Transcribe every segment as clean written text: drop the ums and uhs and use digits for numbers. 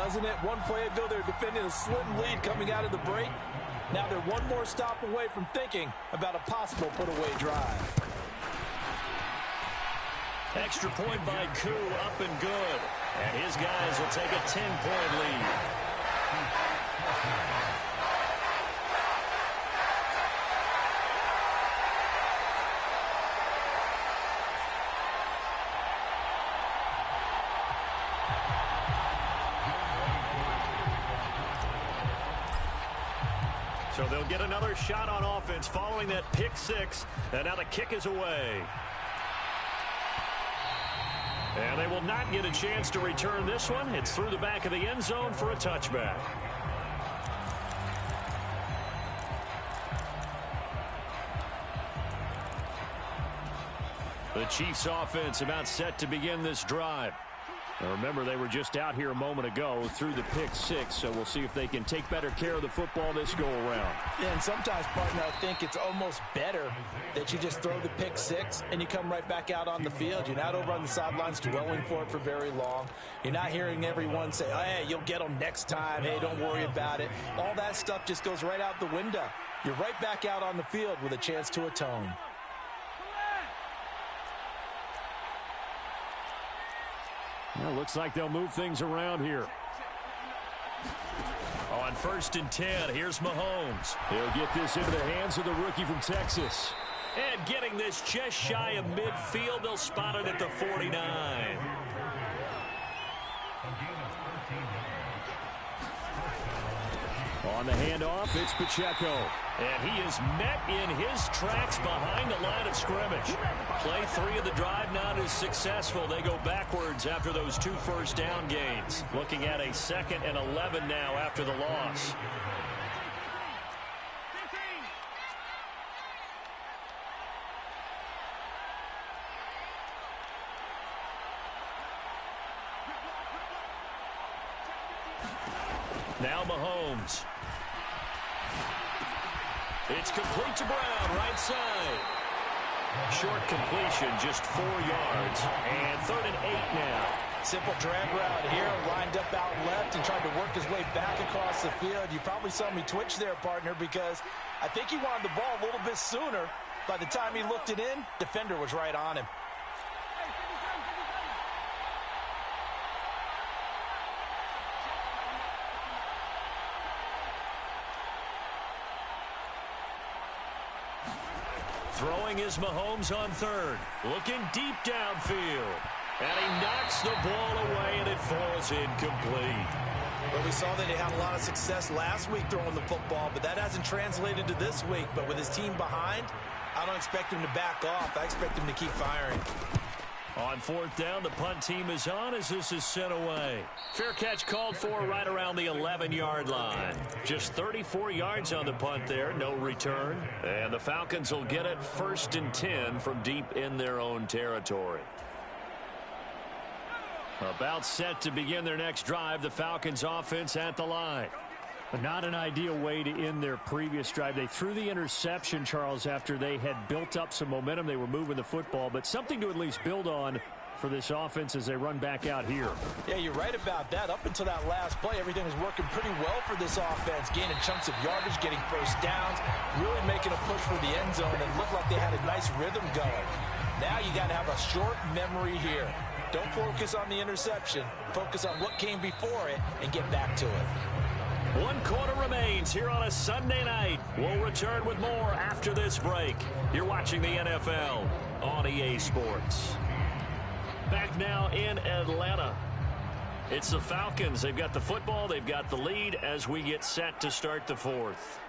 doesn't it? One play ago, they're defending a slim lead coming out of the break. Now they're one more stop away from thinking about a possible put-away drive. Extra point by KAL, up and good. And his guys will take a 10-point lead. So they'll get another shot on offense following that pick six. And now the kick is away. And they will not get a chance to return this one. It's through the back of the end zone for a touchback. The Chiefs offense about set to begin this drive. Now remember, they were just out here a moment ago through the pick six, so we'll see if they can take better care of the football this go-around. Yeah, and sometimes, partner, I think it's almost better that you just throw the pick six and you come right back out on the field. You're not over on the sidelines dwelling for it for very long. You're not hearing everyone say, oh, hey, you'll get them next time. Hey, don't worry about it. All that stuff just goes right out the window. You're right back out on the field with a chance to atone. Well, looks like they'll move things around here. On 1st and 10, here's Mahomes. He'll get this into the hands of the rookie from Texas. And getting this just shy of midfield, they'll spot it at the 49. On the handoff, it's Pacheco. And he is met in his tracks behind the line of scrimmage. Play 3 of the drive not as successful. They go backwards after those 2 first down gains. Looking at a 2nd and 11 now after the loss. Now Mahomes. It's complete to Brown, right side. Short completion, just 4 yards. And 3rd and 8 now. Simple drag route here, lined up out left and tried to work his way back across the field. You probably saw me twitch there, partner, because I think he wanted the ball a little bit sooner. By the time he looked it in, defender was right on him. Throwing is Mahomes on 3rd. Looking deep downfield. And he knocks the ball away, and it falls incomplete. Well, we saw that he had a lot of success last week throwing the football, but that hasn't translated to this week. But with his team behind, I don't expect him to back off. I expect him to keep firing. On 4th down, the punt team is on as this is sent away. Fair catch called for right around the 11-yard line. Just 34 yards on the punt there, no return. And the Falcons will get it 1st and 10 from deep in their own territory. About set to begin their next drive, the Falcons offense at the line. But not an ideal way to end their previous drive. They threw the interception, Charles, after they had built up some momentum. They were moving the football, but something to at least build on for this offense as they run back out here. Yeah, you're right about that. Up until that last play, everything was working pretty well for this offense, gaining chunks of yardage, getting first downs, really making a push for the end zone, and looked like they had a nice rhythm going. Now you got to have a short memory here. Don't focus on the interception. Focus on what came before it and get back to it. 1 quarter remains here on a Sunday night. We'll return with more after this break. You're watching the NFL on EA Sports. Back now in Atlanta. It's the Falcons. They've got the football. They've got the lead as we get set to start the 4th.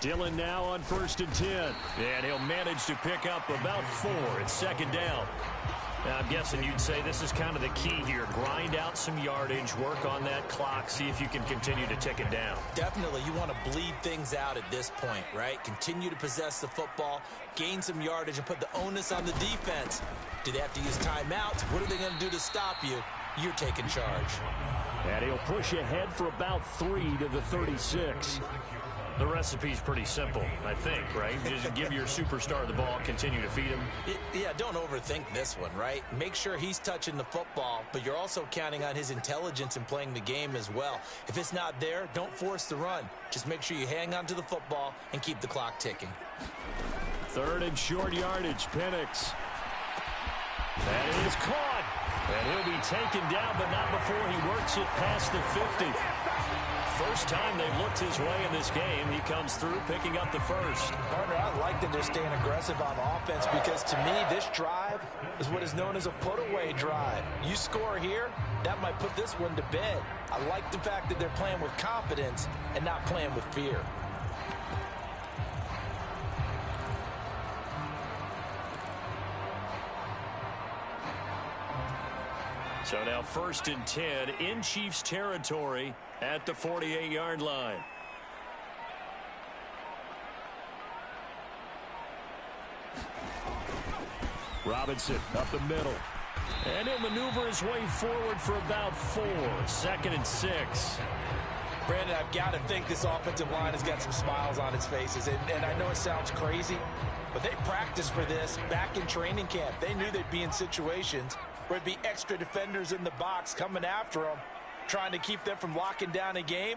Dillon now on 1st and 10. And he'll manage to pick up about 4. It's 2nd down. Now, I'm guessing you'd say this is kind of the key here. Grind out some yardage, work on that clock, see if you can continue to tick it down. Definitely. You want to bleed things out at this point, right? Continue to possess the football, gain some yardage, and put the onus on the defense. Do they have to use timeouts? What are they going to do to stop you? You're taking charge. And he'll push ahead for about 3 to the 36. The recipe's pretty simple, I think, right? Just give your superstar the ball, continue to feed him. Yeah, don't overthink this one, right? Make sure he's touching the football, but you're also counting on his intelligence in playing the game as well. If it's not there, don't force the run. Just make sure you hang on to the football and keep the clock ticking. 3rd and short yardage, Penix. That is caught. And he'll be taken down, but not before he works it past the 50. First time they've looked his way in this game. He comes through picking up the first. Partner, I like that they're staying aggressive on offense because to me, this drive is what is known as a put-away drive. You score here, that might put this one to bed. I like the fact that they're playing with confidence and not playing with fear. So now 1st and 10 in Chiefs territory at the 48-yard line. Robinson up the middle. And he'll maneuver his way forward for about 4. 2nd and 6. Brandon, I've got to think this offensive line has got some smiles on its faces. And I know it sounds crazy, but they practiced for this back in training camp. They knew they'd be in situations where it'd be extra defenders in the box coming after them, trying to keep them from locking down a game.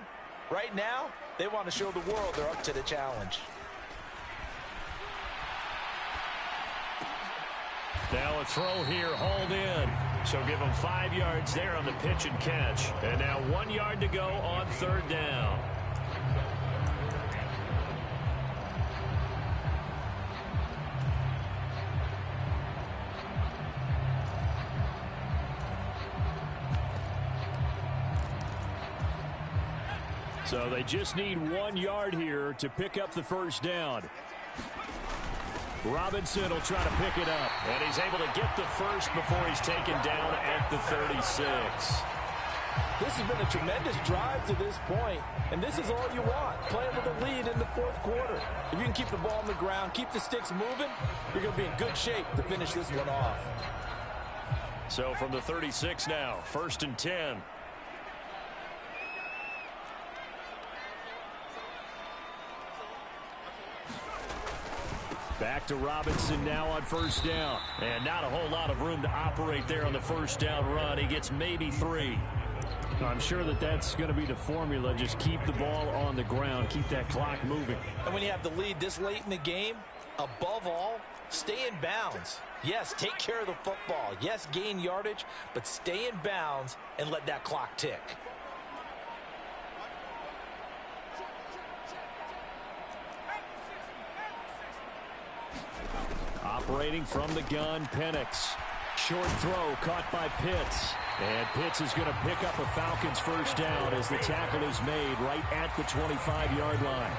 Right now, they want to show the world they're up to the challenge. Now a throw here, hauled in. So give him 5 yards there on the pitch and catch. And now 1 yard to go on 3rd down. So they just need 1 yard here to pick up the first down. Robinson will try to pick it up. And he's able to get the first before he's taken down at the 36. This has been a tremendous drive to this point, and this is all you want, playing with a lead in the 4th quarter. If you can keep the ball on the ground, keep the sticks moving, you're going to be in good shape to finish this one off. So from the 36 now, 1st and 10. Back to Robinson now on 1st down. And not a whole lot of room to operate there on the 1st down run. He gets maybe 3. I'm sure that that's going to be the formula. Just keep the ball on the ground. Keep that clock moving. And when you have the lead this late in the game, above all, stay in bounds. Yes, take care of the football. Yes, gain yardage, but stay in bounds and let that clock tick. Operating from the gun, Penix. Short throw caught by Pitts. And Pitts is going to pick up a Falcons first down as the tackle is made right at the 25-yard line.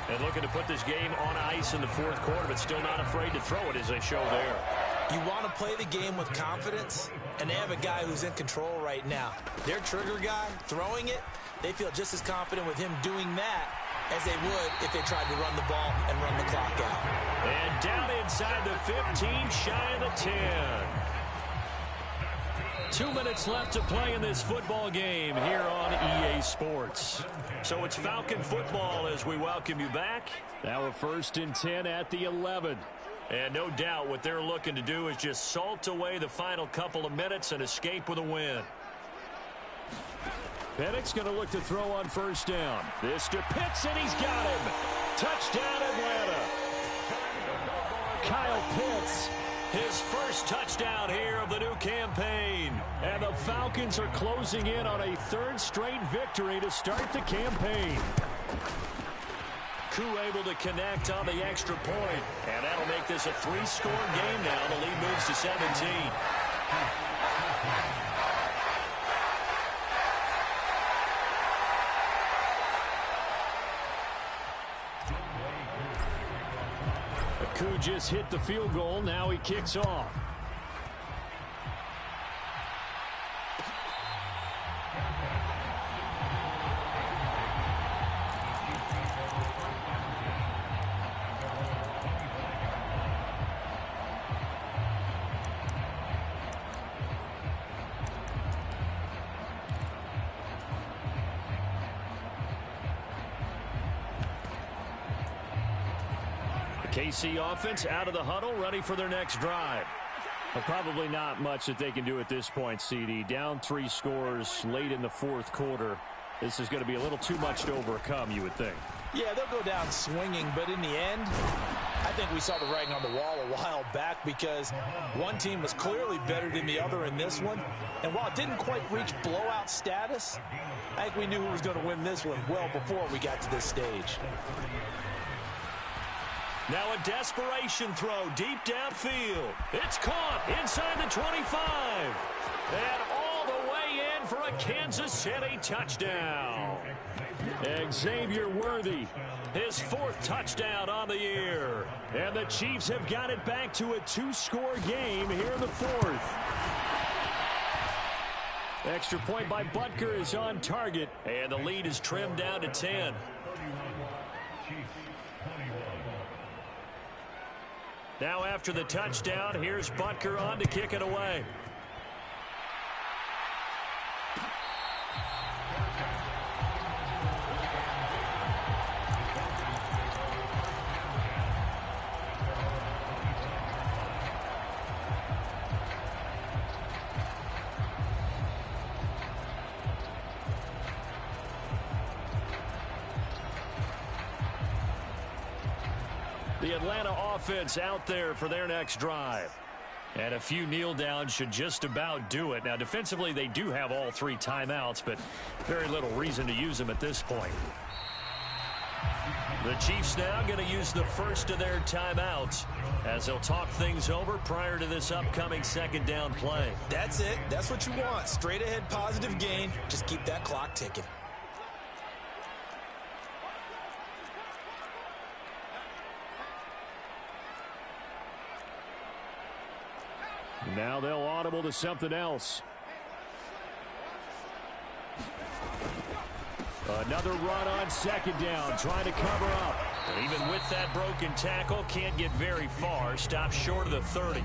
And looking to put this game on ice in the 4th quarter, but still not afraid to throw it as they show there. You want to play the game with confidence, and they have a guy who's in control right now. Their trigger guy, throwing it, they feel just as confident with him doing that as they would if they tried to run the ball and run the clock out. And down inside the 15, shy of the 10. 2 minutes left to play in this football game here on EA Sports. So it's Falcon football as we welcome you back. Now a 1st and 10 at the 11. And no doubt what they're looking to do is just salt away the final couple of minutes and escape with a win. Penix going to look to throw on 1st down. This to Pitts, and he's got him. Touchdown, Atlanta. Kyle Pitts, his first touchdown here of the new campaign. And the Falcons are closing in on a 3rd straight victory to start the campaign. Koo able to connect on the extra point. And that'll make this a 3-score game now. The lead moves to 17. Koo just hit the field goal. Now he kicks off. KC offense out of the huddle, ready for their next drive. Well, probably not much that they can do at this point, CD. Down 3 scores late in the fourth quarter. This is going to be a little too much to overcome, you would think. Yeah, they'll go down swinging, but in the end, I think we saw the writing on the wall a while back because one team was clearly better than the other in this one. And while it didn't quite reach blowout status, I think we knew who was going to win this one well before we got to this stage. Now a desperation throw deep downfield. It's caught inside the 25. And all the way in for a Kansas City touchdown. Xavier Worthy, his 4th touchdown on the year. And the Chiefs have got it back to a 2-score game here in the 4th. Extra point by Butker is on target. And the lead is trimmed down to 10. Now after the touchdown, here's Butker on to kick it away. The Atlanta offense out there for their next drive. And a few kneel downs should just about do it. Now, defensively, they do have all 3 timeouts, but very little reason to use them at this point. The Chiefs now going to use the first of their timeouts as they'll talk things over prior to this upcoming 2nd down play. That's it. That's what you want. Straight ahead positive gain. Just keep that clock ticking. Now they'll audible to something else. Another run on 2nd down, trying to cover up. And even with that broken tackle, can't get very far. Stops short of the 30.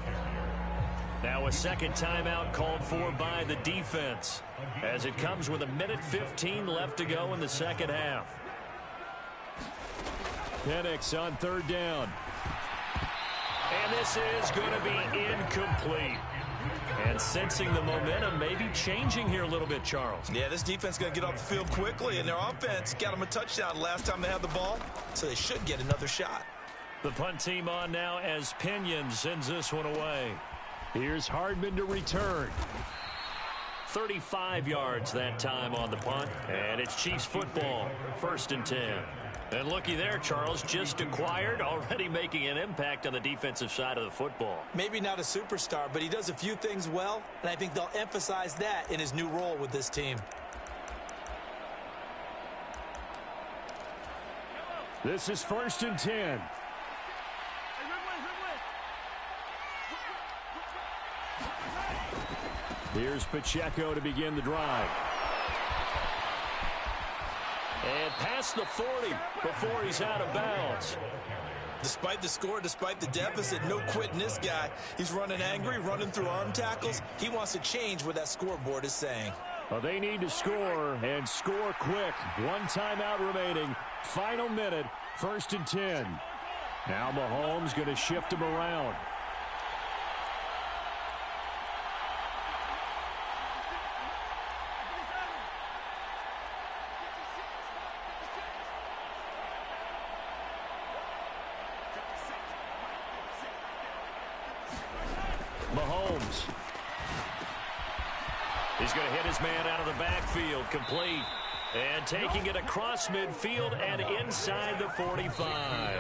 Now a 2nd timeout called for by the defense, as it comes with 1:15 left to go in the 2nd half. Penix on 3rd down. And this is going to be incomplete. And sensing the momentum maybe changing here a little bit, Charles. Yeah, this defense is going to get off the field quickly, and their offense got them a touchdown last time they had the ball, so they should get another shot. The punt team on now as Pinion sends this one away. Here's Hardman to return. 35 yards that time on the punt, and it's Chiefs football, 1st and 10. And looky there, Charles, just acquired, already making an impact on the defensive side of the football. Maybe not a superstar, but he does a few things well, and I think they'll emphasize that in his new role with this team. This is 1st and 10. Here's Pacheco to begin the drive. And past the 40 before he's out of bounds. Despite the score, despite the deficit, no quitting this guy. He's running angry, running through arm tackles. He wants to change what that scoreboard is saying. Well, they need to score, and score quick. 1 timeout remaining. Final minute, 1st and 10. Now Mahomes going to shift him around. Mahomes. He's going to hit his man out of the backfield, complete. And taking it across midfield and inside the 45.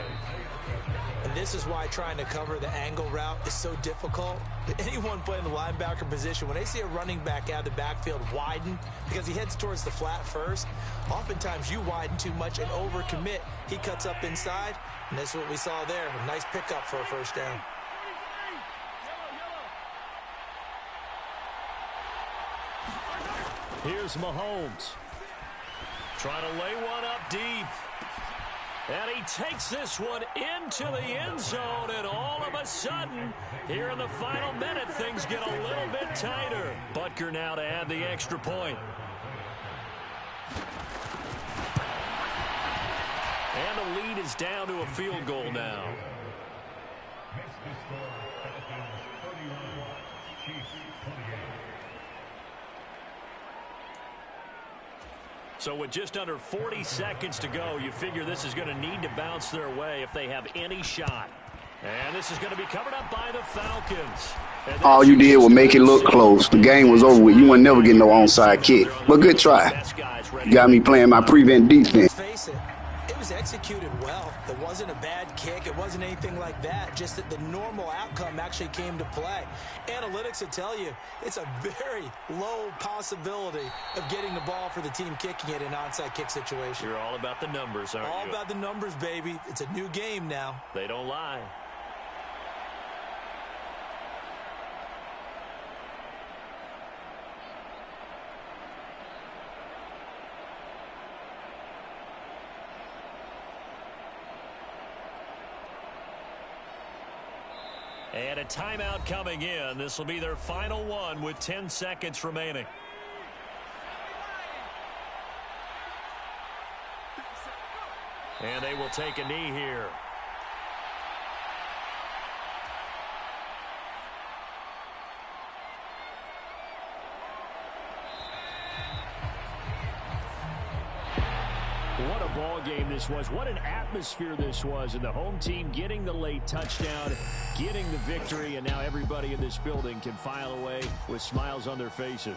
And this is why trying to cover the angle route is so difficult. Anyone playing the linebacker position, when they see a running back out of the backfield widen, because he heads towards the flat first, oftentimes you widen too much and overcommit. He cuts up inside, and that's what we saw there. A nice pickup for a 1st down. Here's Mahomes. Trying to lay one up deep. And he takes this one into the end zone, and all of a sudden, here in the final minute, things get a little bit tighter. Butker now to add the extra point. And the lead is down to a field goal now. So with just under 40 seconds to go, you figure this is going to need to bounce their way if they have any shot. And this is going to be covered up by the Falcons. All you did was make it look close. The game was over with. You would never get no onside kick. But good try. You got me playing my prevent defense. Face it, it was executed well. It wasn't a bad kick. It wasn't anything like that. Just that the normal outcome actually came to play. Analytics will tell you it's a very low possibility of getting the ball for the team kicking it in an onside kick situation. You're all about the numbers, aren't you? All about the numbers, baby. It's a new game now. They don't lie. And a timeout coming in. This will be their final one with 10 seconds remaining. And they will take a knee here. What a ball game this was. What an atmosphere this was. And the home team getting the late touchdown, getting the victory, and now everybody in this building can file away with smiles on their faces.